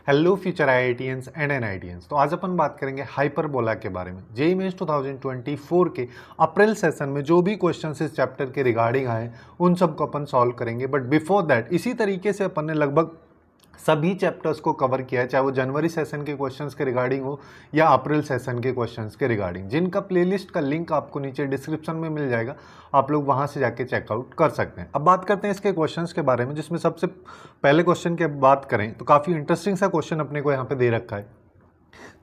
Hello future IITians and NITians. तो आज अपन बात करेंगे हाइपरबोला के बारे में। जेईई मेंस 2024 के अप्रैल सेशन में जो भी क्वेश्चंस इस चैप्टर के रिगार्डिंग आए उन सब को अपन सॉल्व करेंगे। बट बिफोर दैट इसी तरीके से अपन ने लगभग सभी चैप्टर्स को कवर किया है, चाहे वो जनवरी सेशन के क्वेश्चंस के रिगार्डिंग हो या अप्रैल सेशन के क्वेश्चंस के रिगार्डिंग, जिनका प्लेलिस्ट का लिंक आपको नीचे डिस्क्रिप्शन में मिल जाएगा। आप लोग वहां से जाके चेकआउट कर सकते हैं। अब बात करते हैं इसके क्वेश्चंस के बारे में, जिसमें सबसे पहले क्वेश्चन की बात करें तो काफ़ी इंटरेस्टिंग सा क्वेश्चन अपने को यहाँ पे दे रखा है।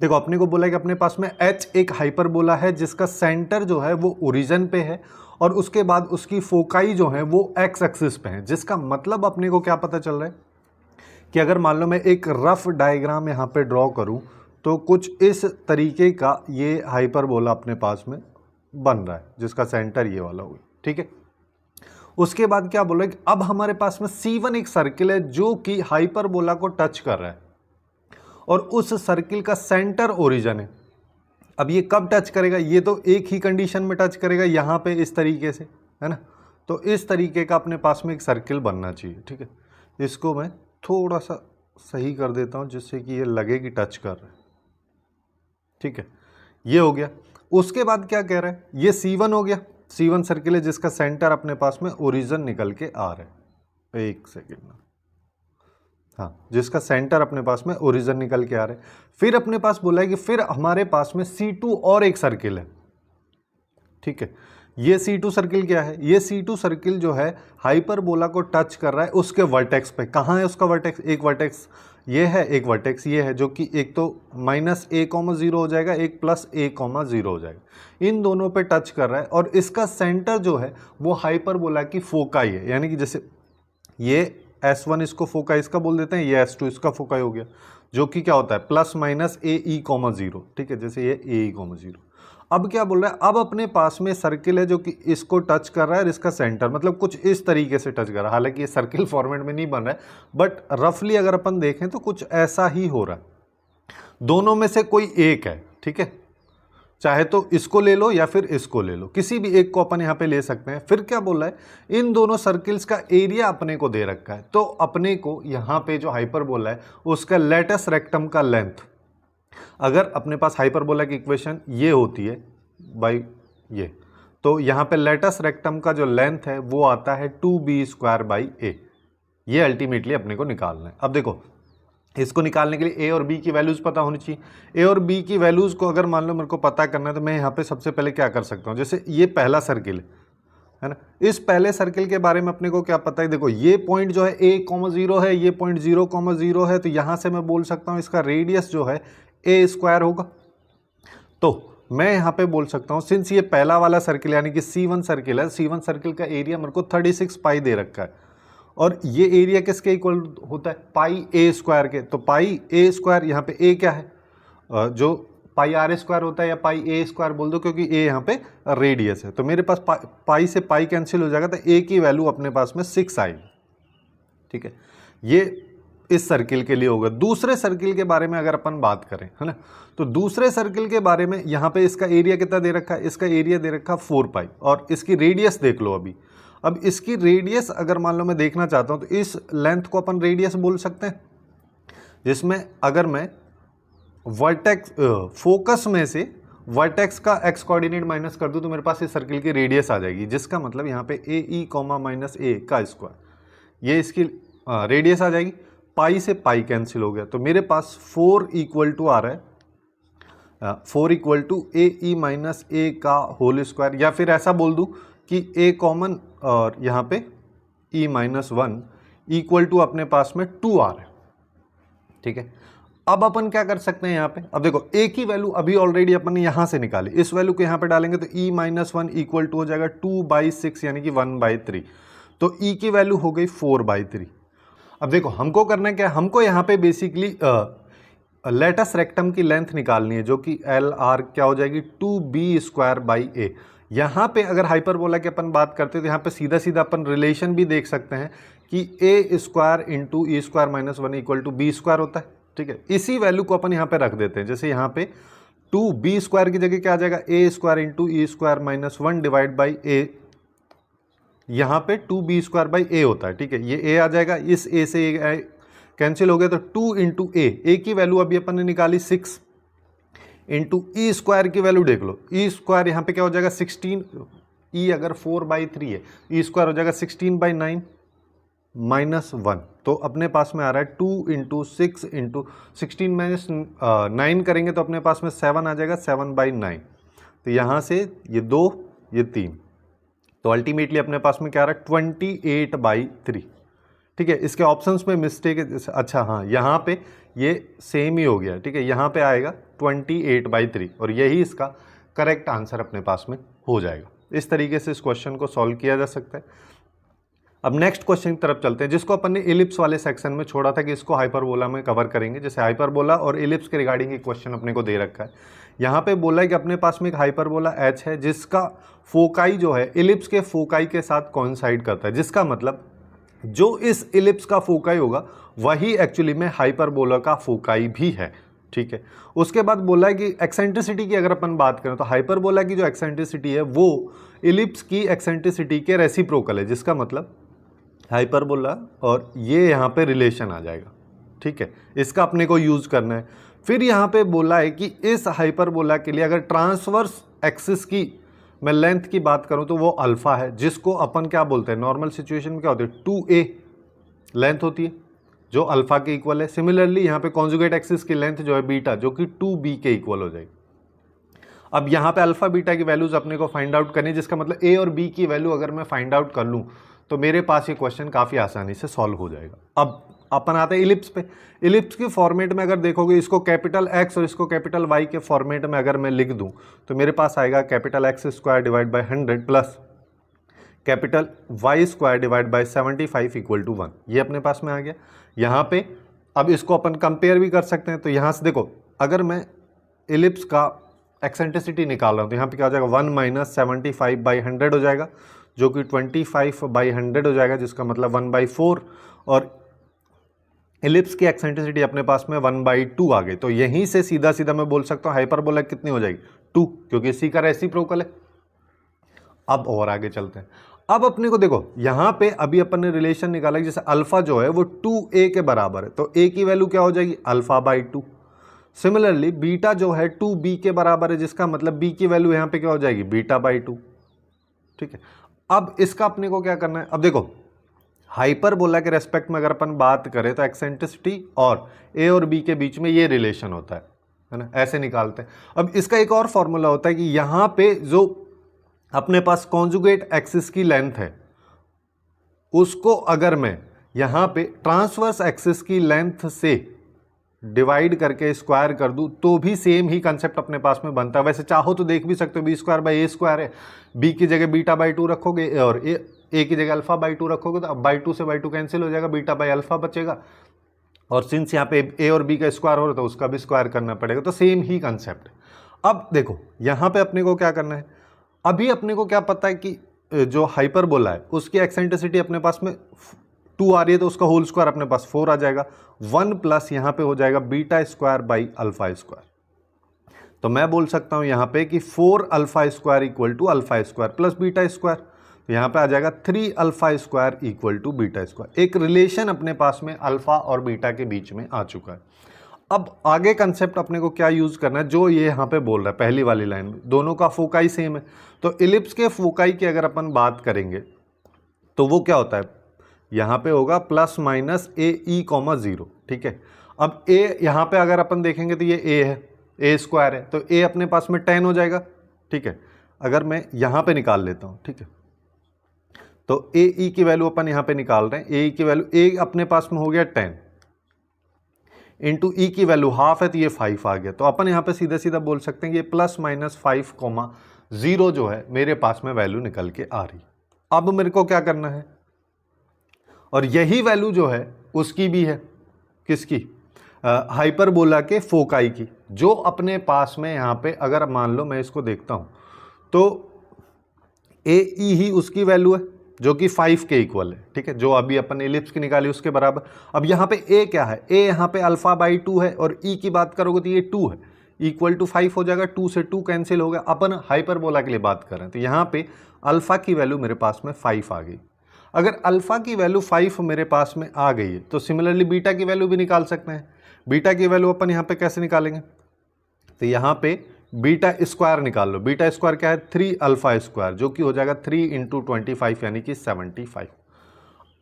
देखो, अपने को बोला है कि अपने पास में H एक हाइपरबोला है जिसका सेंटर जो है वो ओरिजिन पे है और उसके बाद उसकी फोकाई जो है वो एक्स एक्सिस पे है। जिसका मतलब अपने को क्या पता चल रहा है कि अगर मान लो मैं एक रफ डायग्राम यहाँ पे ड्रॉ करूँ तो कुछ इस तरीके का ये हाइपरबोला अपने पास में बन रहा है, जिसका सेंटर ये वाला होगा। ठीक है, उसके बाद क्या बोला कि अब हमारे पास में C1 एक सर्किल है जो कि हाइपरबोला को टच कर रहा है और उस सर्किल का सेंटर ओरिजिन है। अब ये कब टच करेगा? ये तो एक ही कंडीशन में टच करेगा, यहाँ पे इस तरीके से, है ना। तो इस तरीके का अपने पास में एक सर्किल बनना चाहिए। ठीक है, इसको मैं थोड़ा सा सही कर देता हूँ जिससे कि ये लगे कि टच कर रहा है। ठीक है, ये हो गया। उसके बाद क्या कह रहा है, ये C1 हो गया। C1 सर्किल है जिसका सेंटर अपने पास में ओरिजिन निकल के आ रहा है। एक सेकेंड, हाँ, जिसका सेंटर अपने पास में ओरिजिन निकल के आ रहा है। फिर अपने पास बोला है कि फिर हमारे पास में C2 और एक सर्किल है। ठीक है, ये C2 सर्किल क्या है? ये C2 सर्किल जो है हाइपरबोला को टच कर रहा है उसके वर्टेक्स पे। कहाँ है उसका वर्टेक्स? एक वर्टेक्स ये है, एक वर्टेक्स ये है, जो कि एक तो -a,0 हो जाएगा, एक +a,0 हो जाएगा। इन दोनों पे टच कर रहा है और इसका सेंटर जो है वो हाइपरबोला की फोकाई है। यानी कि जैसे ये S1 इसको फोकाई इसका बोल देते हैं, ये S2 इसका फोकाई हो गया, जो कि क्या होता है +-ae,0। ठीक है, जैसे ये ae,0। अब क्या बोल रहा है, अब अपने पास में सर्किल है जो कि इसको टच कर रहा है और इसका सेंटर मतलब कुछ इस तरीके से टच कर रहा है। हालांकि ये सर्किल फॉर्मेट में नहीं बन रहा है, बट रफली अगर अपन देखें तो कुछ ऐसा ही हो रहा है। दोनों में से कोई एक है। ठीक है, चाहे तो इसको ले लो या फिर इसको ले लो, किसी भी एक को अपन यहाँ पे ले सकते हैं। फिर क्या बोला है, इन दोनों सर्किल्स का एरिया अपने को दे रखा है। तो अपने को यहाँ पे जो हाइपरबोला है उसका लेटस रेक्टम का लेंथ, अगर अपने पास हाइपरबोला की इक्वेशन ये होती है बाई ये, तो यहाँ पे लेटस रेक्टम का जो लेंथ है वो आता है 2b²/a। ये अल्टीमेटली अपने को निकालना है। अब देखो, इसको निकालने के लिए a और b की वैल्यूज़ पता होनी चाहिए। a और b की वैल्यूज़ को अगर मान लो मेरे को पता करना है तो मैं यहाँ पे सबसे पहले क्या कर सकता हूँ, जैसे ये पहला सर्किल है ना, इस पहले सर्किल के बारे में अपने को क्या पता है। देखो, ये पॉइंट जो है a,0 है, ये पॉइंट 0,0 है, तो यहाँ से मैं बोल सकता हूँ इसका रेडियस जो है a² होगा। तो मैं यहाँ पे बोल सकता हूँ, सिंस ये पहला वाला सर्किल यानी कि C1 सर्किल है, C1 सर्किल का एरिया मेरे को 36 पाई दे रखा है और ये एरिया किसके इक्वल होता है? πa² के। तो πa², यहाँ पे a क्या है, जो πr² होता है या πa² बोल दो, क्योंकि a यहाँ पे रेडियस है। तो मेरे पास पाई से पाई कैंसिल हो जाएगा, तो a की वैल्यू अपने पास में 6 आएगी। ठीक है, ये इस सर्किल के लिए होगा। दूसरे सर्किल के बारे में अगर अपन बात करें, है ना, तो दूसरे सर्किल के बारे में यहाँ पे इसका एरिया कितना दे रखा है? इसका एरिया दे रखा 4 पाई और इसकी रेडियस देख लो अभी। अब इसकी रेडियस अगर मान लो मैं देखना चाहता हूँ तो इस लेंथ को अपन रेडियस बोल सकते हैं, जिसमें अगर मैं वर्टेक्स फोकस में से वर्टेक्स का x कोऑर्डिनेट माइनस कर दूँ तो मेरे पास इस सर्किल की रेडियस आ जाएगी, जिसका मतलब यहाँ पे ae, -a का स्क्वायर, ये इसकी रेडियस आ जाएगी। पाई से पाई कैंसिल हो गया, तो मेरे पास 4 इक्वल टू आ रहा है 4 इक्वल टू ae - a का होल स्क्वायर, या फिर ऐसा बोल दूँ कि a कॉमन और यहाँ पे e - 1 इक्वल टू अपने पास में 2 आ रहा है। ठीक है, अब अपन क्या कर सकते हैं यहाँ पे, अब देखो a की वैल्यू अभी ऑलरेडी अपन ने यहाँ से निकाली, इस वैल्यू को यहाँ पे डालेंगे तो e - 1 इक्वल टू हो जाएगा 2/6 यानी कि 1/3। तो e की वैल्यू हो गई 4/3। अब देखो, हमको करना है क्या, हमको यहाँ पे बेसिकली लेटस रेक्टम की लेंथ निकालनी है, जो कि LR क्या हो जाएगी 2b²/a। यहाँ पे अगर हाइपरबोला की अपन बात करते हैं तो यहाँ पे सीधा सीधा अपन रिलेशन भी देख सकते हैं कि a² × e² - 1 equal to b² होता है। ठीक है, इसी वैल्यू को अपन यहाँ पे रख देते हैं। जैसे यहाँ पे 2b² की जगह क्या आ जाएगा, a² × e² - 1 divide by a, यहाँ पे 2b² / a होता है। ठीक है, ये a आ जाएगा, इस a से कैंसिल हो गया, तो 2 इंटू ए की वैल्यू अभी अपन ने निकाली 6 इंटू ई स्क्वायर की वैल्यू देख लो, ई स्क्वायर यहाँ पे क्या हो जाएगा 16, ई अगर 4/3 है, ई स्क्वायर हो जाएगा 16/9 -1, तो अपने पास में आ रहा है 2 इंटू 6 इंटू 16 माइनस 9 करेंगे तो अपने पास में 7 आ जाएगा 7/9, तो यहाँ से ये 2 ये 3, तो अल्टीमेटली अपने पास में क्या आ रहा है 28/3। ठीक है, इसके ऑप्शंस में मिस्टेक है, अच्छा हाँ यहाँ पे ये सेम ही हो गया। ठीक है, यहाँ पे आएगा 28/3 और यही इसका करेक्ट आंसर अपने पास में हो जाएगा। इस तरीके से इस क्वेश्चन को सॉल्व किया जा सकता है। अब नेक्स्ट क्वेश्चन की तरफ चलते हैं, जिसको अपन ने इलिप्स वाले सेक्शन में छोड़ा था कि इसको हाइपरबोला में कवर करेंगे। जैसे हाइपरबोला और इलिप्स के रिगार्डिंग एक क्वेश्चन अपने को दे रखा है। यहाँ पे बोला है कि अपने पास में एक हाइपरबोला एच है जिसका फोकाई जो है इलिप्स के फोकाई के साथ कोइंसाइड करता है, जिसका मतलब जो इस इलिप्स का फोकाई होगा वही एक्चुअली में हाइपरबोला का फोकाई भी है। ठीक है, उसके बाद बोला है कि एक्सेंट्रिसिटी की अगर अपन बात करें तो हाइपरबोला की जो एक्सेंट्रिसिटी है वो इलिप्स की एक्सेंट्रिसिटी के रेसिप्रोकल है, जिसका मतलब हाइपरबोला और ये यहाँ पे रिलेशन आ जाएगा। ठीक है, इसका अपने को यूज करना है। फिर यहाँ पे बोला है कि इस हाइपरबोला के लिए अगर ट्रांसवर्स एक्सिस की मैं लेंथ की बात करूँ तो वो अल्फा है, जिसको अपन क्या बोलते हैं नॉर्मल सिचुएशन में क्या होती है 2a लेंथ होती है जो अल्फा के इक्वल है। सिमिलरली यहाँ पे कॉन्जुगेट एक्सिस की लेंथ जो है बीटा, जो कि 2b के इक्वल हो जाएगी। अब यहाँ पे अल्फा बीटा की वैल्यूज अपने को फाइंड आउट करनी है, जिसका मतलब a और b की वैल्यू अगर मैं फाइंड आउट कर लूँ तो मेरे पास ये क्वेश्चन काफ़ी आसानी से सॉल्व हो जाएगा। अब अपन आते हैं इलिप्स पे। इलिप्स के फॉर्मेट में अगर देखोगे इसको कैपिटल एक्स और इसको कैपिटल वाई के फॉर्मेट में अगर मैं लिख दूं तो मेरे पास आएगा capital X square divide by 100 plus capital Y square divide by 75 equal to 1। ये अपने पास में आ गया। यहाँ पे अब इसको अपन कंपेयर भी कर सकते हैं, तो यहाँ से देखो अगर मैं इलिप्स का एक्सेंट्रिसिटी निकाल रहा हूँ तो यहाँ पे क्या हो जाएगा 1 माइनस 75/100 हो जाएगा, जो कि 25/100 हो जाएगा, जिसका मतलब 1/4, और इलिप्स की एक्सेंट्रिसिटी अपने पास में 1/2 आ गई। तो यहीं से सीधा सीधा मैं बोल सकता हूँ हाइपरबोला कितनी हो जाएगी 2, क्योंकि इसी का रेसिप्रोकल है। अब और आगे चलते हैं। अब अपने को देखो यहाँ पे अभी अपन ने रिलेशन निकाला कि जैसे अल्फा जो है वो 2a के बराबर है, तो a की वैल्यू क्या हो जाएगी अल्फा/2। सिमिलरली बीटा जो है 2b के बराबर है, जिसका मतलब b की वैल्यू यहाँ पे क्या हो जाएगी बीटा/2। ठीक है, अब इसका अपने को क्या करना है। अब देखो हाइपरबोला के रेस्पेक्ट में अगर अपन बात करें तो एक्सेंट्रिसिटी और ए और बी के बीच में ये रिलेशन होता है ना, ऐसे निकालते हैं। अब इसका एक और फॉर्मूला होता है कि यहाँ पे जो अपने पास कॉन्जुगेट एक्सिस की लेंथ है उसको अगर मैं यहाँ पे ट्रांसवर्स एक्सिस की लेंथ से डिवाइड करके स्क्वायर कर दूं तो भी सेम ही कंसेप्ट अपने पास में बनता है। वैसे चाहो तो देख भी सकते हो b² है, b की जगह बीटा/2 रखोगे और a की जगह अल्फा/2 रखोगे तो अब बाई 2 से बाई 2 कैंसिल हो जाएगा, बीटा/अल्फा बचेगा, और सिंस यहाँ पे a और b का स्क्वायर हो रहा है तो उसका भी स्क्वायर करना पड़ेगा, तो सेम ही कंसेप्ट। अब देखो यहाँ पे अपने को क्या करना है, अभी अपने को क्या पता है कि जो हाइपरबोला है उसकी एक्सेंट्रिसिटी अपने पास में 2 आ रही है, तो उसका होल स्क्वायर अपने पास 4 आ जाएगा, 1 प्लस यहाँ पे हो जाएगा β² / α²। तो मैं बोल सकता हूँ यहाँ पे कि 4α² इक्वल टू α² प्लस β², तो यहाँ पे आ जाएगा 3α² इक्वल टू β²। एक रिलेशन अपने पास में अल्फा और बीटा के बीच में आ चुका है। अब आगे कंसेप्ट अपने को क्या यूज करना है, जो ये यहाँ पे बोल रहा है पहली वाली लाइन में, दोनों का फोकाई सेम है, तो इलिप्स के फोकाई की अगर अपन बात करेंगे तो वो क्या होता है, यहाँ पे होगा ±AE,0। ठीक है, अब a यहाँ पे अगर अपन देखेंगे तो ये a है, a² है, तो a अपने पास में 10 हो जाएगा। ठीक है, अगर मैं यहाँ पे निकाल लेता हूँ, ठीक है, तो AE की वैल्यू अपन यहाँ पे निकाल रहे हैं, AE की वैल्यू a अपने पास में हो गया 10 इंटू ई की वैल्यू हाफ है तो ये 5 आ गया। तो अपन यहाँ पे सीधा सीधा बोल सकते हैं कि ये ±5,0 जो है मेरे पास में वैल्यू निकल के आ रही। अब मेरे को क्या करना है, और यही वैल्यू जो है उसकी भी है, किसकी, हाइपरबोला के फोकाई की, जो अपने पास में यहाँ पे अगर मान लो मैं इसको देखता हूँ तो AE ही उसकी वैल्यू है जो कि 5 के इक्वल है। ठीक है, जो अभी अपन इलिप्स की निकाली उसके बराबर। अब यहाँ पे a क्या है, a यहाँ पे अल्फा/2 है, और e की बात करोगे तो ये 2 है, इक्वल टू 5 हो जाएगा, 2 से 2 कैंसिल हो गया। अपन हाइपरबोला के लिए बात कर रहे हैं तो यहाँ पे अल्फा की वैल्यू मेरे पास में 5 आ गई। अगर अल्फा की वैल्यू 5 मेरे पास में आ गई है तो सिमिलरली बीटा की वैल्यू भी निकाल सकते हैं। बीटा की वैल्यू अपन यहाँ पे कैसे निकालेंगे, तो यहाँ पे बीटा स्क्वायर निकाल लो। बीटा स्क्वायर क्या है, 3 अल्फा स्क्वायर, जो कि हो जाएगा 3 × 25 यानी कि 75।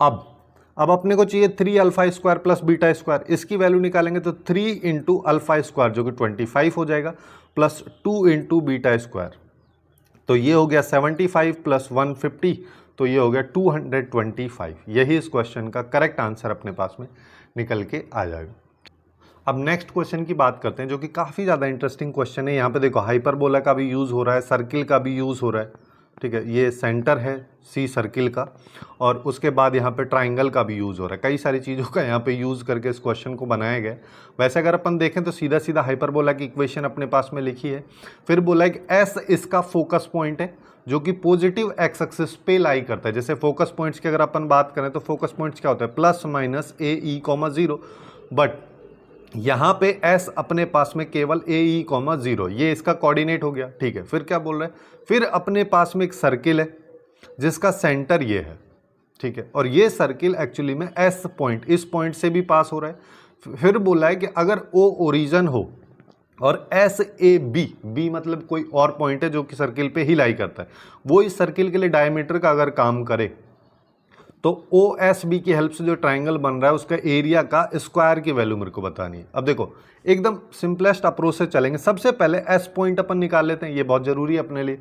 अब अपने को चाहिए 3 alpha square plus beta square, इसकी वैल्यू निकालेंगे तो 3 × अल्फा स्क्वायर जो कि 25 हो जाएगा प्लस 2 × बीटा स्क्वायर, तो ये हो गया 75 प्लस 150, तो ये हो गया 225। यही इस क्वेश्चन का करेक्ट आंसर अपने पास में निकल के आ जाएगा। अब नेक्स्ट क्वेश्चन की बात करते हैं जो कि काफ़ी ज़्यादा इंटरेस्टिंग क्वेश्चन है। यहाँ पे देखो हाइपरबोला का भी यूज़ हो रहा है, सर्किल का भी यूज़ हो रहा है, ठीक है। ये सेंटर है सी सर्किल का, और उसके बाद यहाँ पे ट्राइंगल का भी यूज़ हो रहा है। कई सारी चीज़ों का यहाँ पे यूज़ करके इस क्वेश्चन को बनाया गया है। वैसे अगर अपन देखें तो सीधा सीधा हाइपरबोला की इक्वेशन अपने पास में लिखी है, फिर बोला है कि एस इसका फोकस पॉइंट है जो कि पॉजिटिव एक्स एक्सिस पे लाई करता है। जैसे फोकस पॉइंट्स की अगर अपन बात करें तो फोकस पॉइंट्स क्या होता है, plus minus A E comma 0, but यहाँ पे s अपने पास में केवल ए ई कॉमा 0, ये इसका कोऑर्डिनेट हो गया, ठीक है। फिर क्या बोल रहे हैं, फिर अपने पास में एक सर्किल है जिसका सेंटर ये है, ठीक है, और ये सर्किल एक्चुअली में s पॉइंट, इस पॉइंट से भी पास हो रहा है। फिर बोला है कि अगर o ओरिजिन हो और एस ए बी, बी मतलब कोई और पॉइंट है जो कि सर्किल पे ही लाई करता है, वो इस सर्किल के लिए डायमीटर का अगर काम करे तो ओ एस बी की हेल्प से जो ट्राइंगल बन रहा है उसका एरिया का स्क्वायर की वैल्यू मेरे को बतानी है। अब देखो एकदम सिंपलेस्ट अप्रोच से चलेंगे। सबसे पहले एस पॉइंट अपन निकाल लेते हैं, ये बहुत जरूरी है अपने लिए।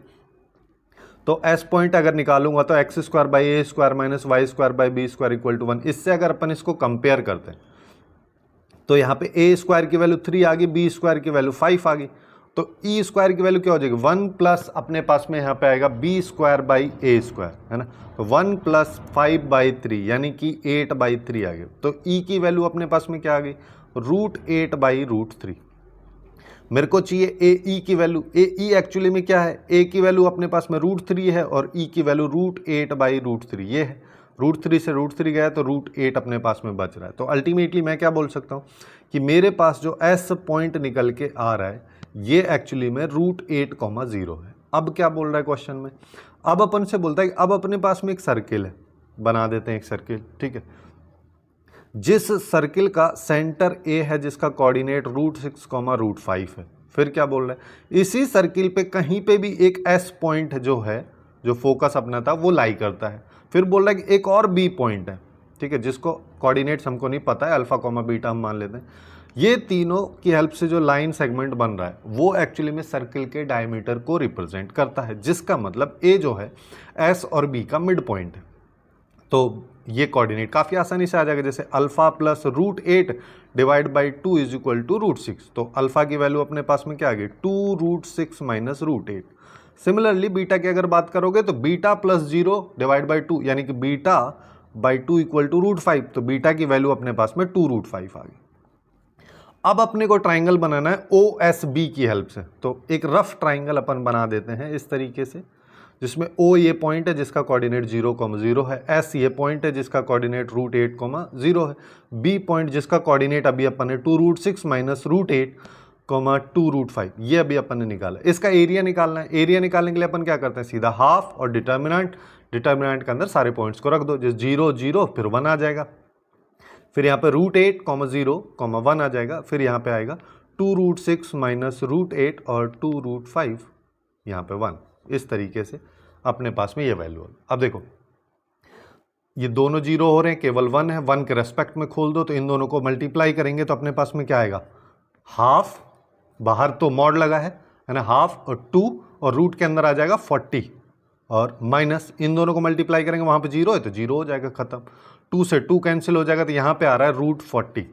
तो एस पॉइंट अगर निकालूंगा तो X square by A square minus Y square by B square equal to 1। इससे अगर अपन इसको कंपेयर करते हैं तो यहाँ पे ए स्क्वायर की वैल्यू 3 आ गई, बी स्क्वायर की वैल्यू 5 आ गई, तो ई स्क्वायर की वैल्यू क्या हो जाएगी 1 प्लस अपने पास में यहाँ पे आएगा B square by A square, है ना। तो 1 प्लस 5/3 यानी कि 8/3 आ गया। तो ई की वैल्यू अपने पास में क्या आ गई, √8/√3। मेरे को चाहिए ए ई की वैल्यू। ए ई एक्चुअली में क्या है, ए की वैल्यू अपने पास में √3 है और ई की वैल्यू √8/√3 ये है। √3 से √3 गया तो √8 अपने पास में बच रहा है। तो अल्टीमेटली मैं क्या बोल सकता हूँ कि मेरे पास जो एस पॉइंट निकल के आ रहा है ये एक्चुअली में √8,0 है। अब क्या बोल रहा है क्वेश्चन में, अब अपन से बोलता है कि अब अपने पास में एक सर्किल है, बना देते हैं एक सर्किल, ठीक है, जिस सर्किल का सेंटर ए है जिसका कोऑर्डिनेट √6,5 है। फिर क्या बोल रहा है, इसी सर्किल पे कहीं पे भी एक एस पॉइंट जो है, जो फोकस अपना था वो लाई करता है। फिर बोल रहा है कि एक और बी पॉइंट है, ठीक है, जिसको कोऑर्डिनेट्स हमको नहीं पता है, अल्फा कॉमा बीटा हम मान लेते हैं। ये तीनों की हेल्प से जो लाइन सेगमेंट बन रहा है वो एक्चुअली में सर्किल के डायमीटर को रिप्रेजेंट करता है, जिसका मतलब ए जो है एस और बी का मिड पॉइंट है। तो ये कोऑर्डिनेट काफ़ी आसानी से आ जाएगा, जैसे alpha plus √8 divide by 2 is equal to √6। तो अल्फा की वैल्यू अपने पास में क्या आ गई 2√6 माइनस √8। सिमिलरली बीटा की अगर बात करोगे तो बीटा प्लस 0 डिवाइड बाई 2 यानी कि बीटा बाई 2 इक्वल टू √5। तो बीटा की वैल्यू अपने पास में 2√5 आ गई। अब अपने को ट्राइंगल बनाना है ओ एस बी की हेल्प से। तो एक रफ ट्राइंगल अपन बना देते हैं इस तरीके से, जिसमें ओ ये पॉइंट है जिसका कोऑर्डिनेट 0,0 है, एस ये पॉइंट है जिसका कोऑर्डिनेट √8,0 है, बी पॉइंट जिसका कोऑर्डिनेट अभी अपन ने 2√6 माइनस √8, 2√5 ये अभी अपन ने निकाला। इसका एरिया निकालना है। एरिया निकालने के लिए अपन क्या करते हैं, सीधा हाफ और डिटर्मिनेंट के अंदर सारे पॉइंट्स को रख दो, जैसे 0 0 फिर 1 आ जाएगा, फिर यहाँ पे √8,0, 1 आ जाएगा, फिर यहाँ पे आएगा 2√6 माइनस √8 और 2√5 यहाँ पे 1। इस तरीके से अपने पास में ये वैल्यू है। अब देखो ये दोनों 0 हो रहे हैं, केवल 1 है, 1 के रेस्पेक्ट में खोल दो तो इन दोनों को मल्टीप्लाई करेंगे तो अपने पास में क्या आएगा, हाफ, बाहर तो मॉड लगा है ना, हाफ और 2 और रूट के अंदर आ जाएगा 40 और माइनस, इन दोनों को मल्टीप्लाई करेंगे, वहाँ पे 0 है तो 0 हो जाएगा, खत्म। 2 से 2 कैंसिल हो जाएगा तो यहाँ पे आ रहा है √40।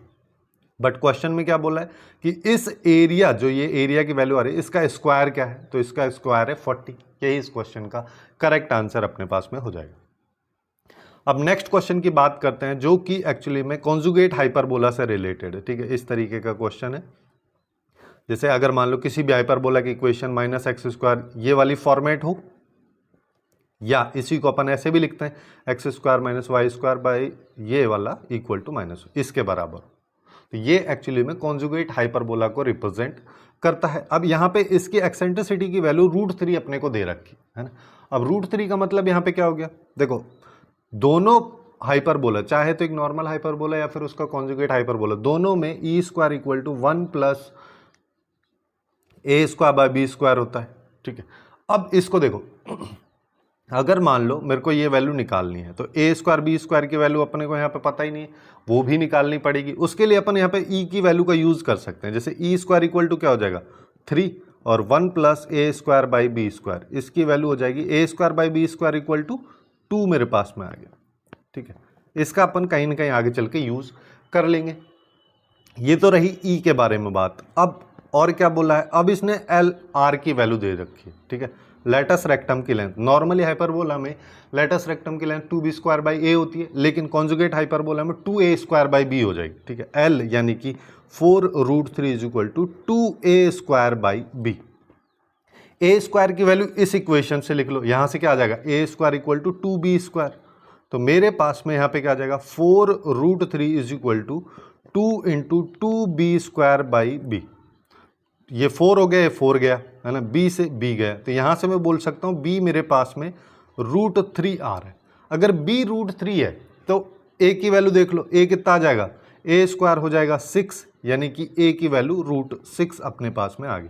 बट क्वेश्चन में क्या बोला है कि इस एरिया, जो ये एरिया की वैल्यू आ रही है, इसका स्क्वायर क्या है, तो इसका स्क्वायर है 40। यही इस क्वेश्चन का करेक्ट आंसर अपने पास में हो जाएगा। अब नेक्स्ट क्वेश्चन की बात करते हैं जो कि एक्चुअली में कॉन्जुगेट हाइपरबोला से रिलेटेड है, ठीक है। इस तरीके का क्वेश्चन है, जैसे अगर मान लो किसी भी हाइपरबोला की इक्वेशन -x² ये वाली फॉर्मेट हो, या इसी को अपन ऐसे भी लिखते हैं x² माइनस y² बाई ये वाला इक्वल टू माइनस इसके बराबर, तो ये एक्चुअली में कॉन्जुगेट हाइपरबोला को रिप्रेजेंट करता है। अब यहाँ पे इसकी एक्सेंट्रिसिटी की वैल्यू √3 अपने को दे रखी है ना। अब √3 का मतलब यहाँ पे क्या हो गया, देखो दोनों हाइपरबोला, चाहे तो एक नॉर्मल हाइपरबोला या फिर उसका कॉन्जुगेट हाइपरबोला, दोनों में e square equal to 1 plus a square by b square होता है। ठीक है, अब इसको देखो, अगर मान लो मेरे को ये वैल्यू निकालनी है तो ए स्क्वायर बी स्क्वायर की वैल्यू अपने को यहाँ पे पता ही नहीं है, वो भी निकालनी पड़ेगी। उसके लिए अपन यहाँ पे ई की वैल्यू का यूज कर सकते हैं। जैसे ई स्क्वायर इक्वल टू क्या हो जाएगा 3 और 1 plus a square by B square, इसकी वैल्यू हो जाएगी a square by B square equal to 2 मेरे पास में आ गया। ठीक है, इसका अपन कहीं ना कहीं आगे चल के यूज कर लेंगे। ये तो रही ई के बारे में बात। अब और क्या बोला है, अब इसने एल आर की वैल्यू दे रखी है। ठीक है, लेटस रेक्टम की लेंथ, नॉर्मली हाइपरबोला में लेटस रेक्टम की लेंथ 2b स्क्वायर बाई ए होती है, लेकिन कॉन्जुगेट हाइपरबोला में 2a स्क्वायर बाई बी हो जाएगी। ठीक है, एल यानी कि 4√3 is equal to 2a square by b. A square की वैल्यू इस इक्वेशन से लिख लो, यहां से क्या आ जाएगा a square equal to 2b square. तो मेरे पास में यहाँ पे क्या आ जाएगा 4√3 is equal to 2 into 2b square by B. ये 4 हो गया, ये 4 गया है ना, b से b गया, तो यहां से मैं बोल सकता हूं b मेरे पास में √3 आ रहा है। अगर b √3 है तो a की वैल्यू देख लो, a कितना आ जाएगा, a स्क्वायर हो जाएगा 6, यानी कि a की वैल्यू √6 अपने पास में आ गई।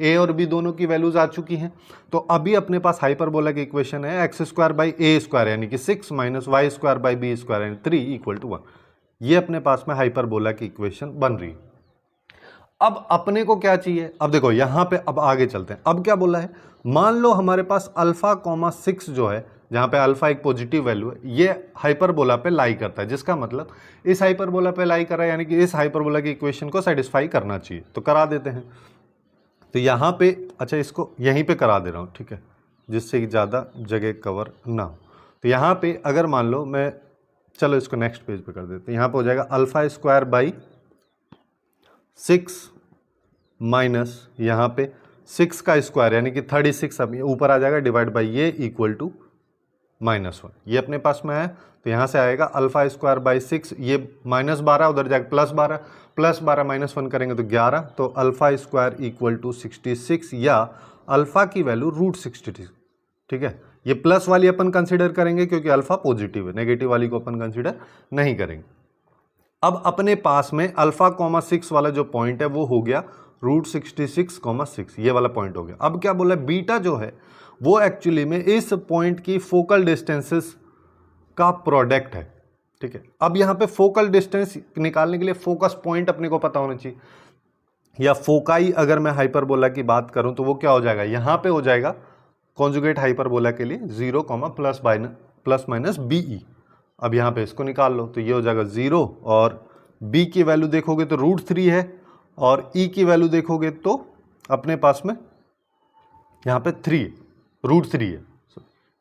a और b दोनों की वैल्यूज आ चुकी हैं। तो अभी अपने पास हाइपरबोला की इक्वेशन है X square by A square यानी कि 6 minus Y square by B square यानी 3 इक्वल टू 1। ये अपने पास में हाइपरबोला की इक्वेशन बन रही है। अब अपने को क्या चाहिए, अब देखो यहां पे अब आगे चलते हैं। अब क्या बोला है, मान लो हमारे पास अल्फा कॉमा 6 जो है, जहां पे अल्फा एक पॉजिटिव वैल्यू है, ये हाइपरबोला पे लाई करता है, जिसका मतलब इस हाइपरबोला पे लाई कर रहा है, यानी कि इस हाइपरबोला की इक्वेशन को सेटिस्फाई करना चाहिए। तो करा देते हैं। तो यहाँ पे अच्छा इसको यहीं पे करा दे रहा हूँ, ठीक है, जिससे कि ज़्यादा जगह कवर ना हो। तो यहाँ पे अगर मान लो मैं, चलो इसको नेक्स्ट पेज पे कर देते हैं। यहाँ पे हो जाएगा अल्फा स्क्वायर बाई 6 माइनस यहाँ पे 6 का स्क्वायर यानी कि 36, अब ऊपर आ जाएगा डिवाइड बाई ये इक्वल टू -1। ये अपने पास में है, तो यहाँ से आएगा अल्फा स्क्वायर बाई 6, ये -12 उधर जाएगा +12, +12 -1 करेंगे तो 11, तो अल्फा स्क्वायर इक्वल टू 66 या अल्फा की वैल्यू √66। ठीक है, ये प्लस वाली अपन कंसिडर करेंगे क्योंकि अल्फा पॉजिटिव है, नेगेटिव वाली को अपन कंसिडर नहीं करेंगे। अब अपने पास में अल्फा कॉमा 6 वाला जो पॉइंट है वो हो गया √66,6, ये वाला पॉइंट हो गया। अब क्या बोला, बीटा जो है वो एक्चुअली में इस पॉइंट की फोकल डिस्टेंसेस का प्रोडक्ट है। ठीक है, अब यहाँ पे फोकल डिस्टेंस निकालने के लिए फोकस पॉइंट अपने को पता होना चाहिए, या फोकाई अगर मैं हाइपरबोला की बात करूं तो वो क्या हो जाएगा, यहाँ पे हो जाएगा कॉन्जुगेट हाइपरबोला के लिए 0, प्लस माइनस बीई। अब यहाँ पे इसको निकाल लो, तो ये हो जाएगा 0 और b की वैल्यू देखोगे तो √3 है और e की वैल्यू देखोगे तो अपने पास में यहाँ पे 3 √3 है,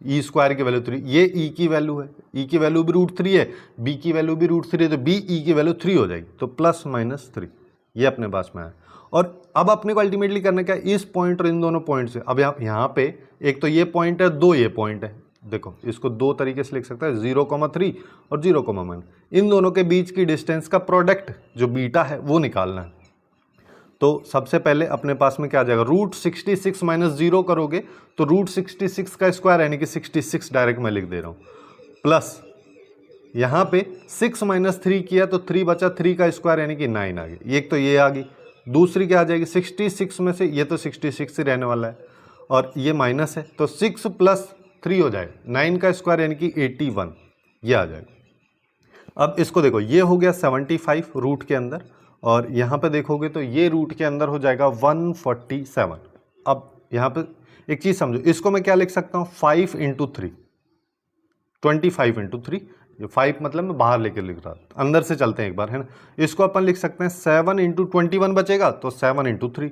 ई स्क्वायर की वैल्यू 3, ये ई की वैल्यू है, ई की वैल्यू भी √3 है, बी की वैल्यू भी √3 है, तो बी ई की वैल्यू 3 हो जाएगी, तो +-3 ये अपने पास में है। और अब अपने को अल्टीमेटली करना क्या है, इस पॉइंट और इन दोनों पॉइंट से, अब यहाँ पे एक तो ये पॉइंट है, दो ये पॉइंट है, देखो इसको दो तरीके से लिख सकता है, 0,3 और 0,1, इन दोनों के बीच की डिस्टेंस का प्रोडक्ट जो बीटा है वो निकालना है। तो सबसे पहले अपने पास में क्या आ जाएगा, √66 माइनस 0 करोगे तो √66 का स्क्वायर यानी कि 66 डायरेक्ट मैं लिख दे रहा हूँ, प्लस यहाँ पे 6 माइनस 3 किया तो 3 बचा, 3 का स्क्वायर यानी कि 9 आ गई, एक तो ये आ गई, दूसरी क्या आ जाएगी 66 में से, ये तो 66 ही रहने वाला है और ये माइनस है, तो 6 + 3 हो जाएगा, 9 का स्क्वायर यानी कि 81, ये आ जाएगा। अब इसको देखो, ये हो गया 75 रूट के अंदर, और यहाँ पे देखोगे तो ये रूट के अंदर हो जाएगा 147। अब यहाँ पे एक चीज़ समझो, इसको मैं क्या लिख सकता हूँ, 5 × 3, 25 × 3, ये 5 मतलब मैं बाहर लेकर लिख रहा था, अंदर से चलते हैं एक बार, है ना। इसको अपन लिख सकते हैं 7 × 21 बचेगा तो 7 × 3।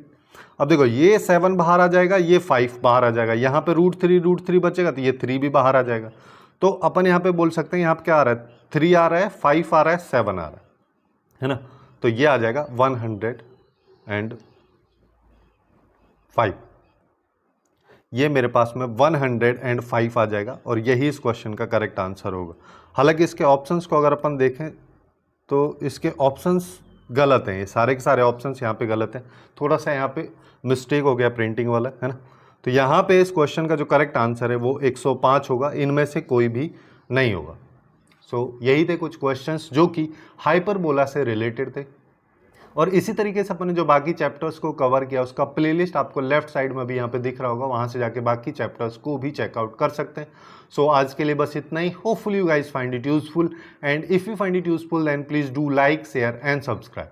अब देखो ये 7 बाहर आ जाएगा, ये 5 बाहर आ जाएगा, यहाँ पे √3 बचेगा तो ये 3 भी बाहर आ जाएगा। तो अपन यहाँ पे बोल सकते हैं, यहाँ पे क्या आ रहा है, 3 आ रहा है, 5 आ रहा है, 7 आ रहा है ना। तो ये आ जाएगा 105, ये मेरे पास में 105 आ जाएगा और यही इस क्वेश्चन का करेक्ट आंसर होगा। हालांकि इसके ऑप्शंस को अगर अपन देखें तो इसके ऑप्शंस गलत हैं, ये सारे के सारे ऑप्शंस यहाँ पे गलत हैं, थोड़ा सा यहाँ पे मिस्टेक हो गया प्रिंटिंग वाला, है ना। तो यहाँ पे इस क्वेश्चन का जो करेक्ट आंसर है वो 105 होगा, इनमें से कोई भी नहीं होगा। सो यही थे कुछ क्वेश्चंस जो कि हाइपरबोला से रिलेटेड थे। और इसी तरीके से अपने जो बाकी चैप्टर्स को कवर किया उसका प्लेलिस्ट आपको लेफ्ट साइड में भी यहाँ पे दिख रहा होगा, वहाँ से जाके बाकी चैप्टर्स को भी चेकआउट कर सकते हैं। सो आज के लिए बस इतना ही। Hopefully you guys find it useful, and if you find it useful then please do like, share and subscribe.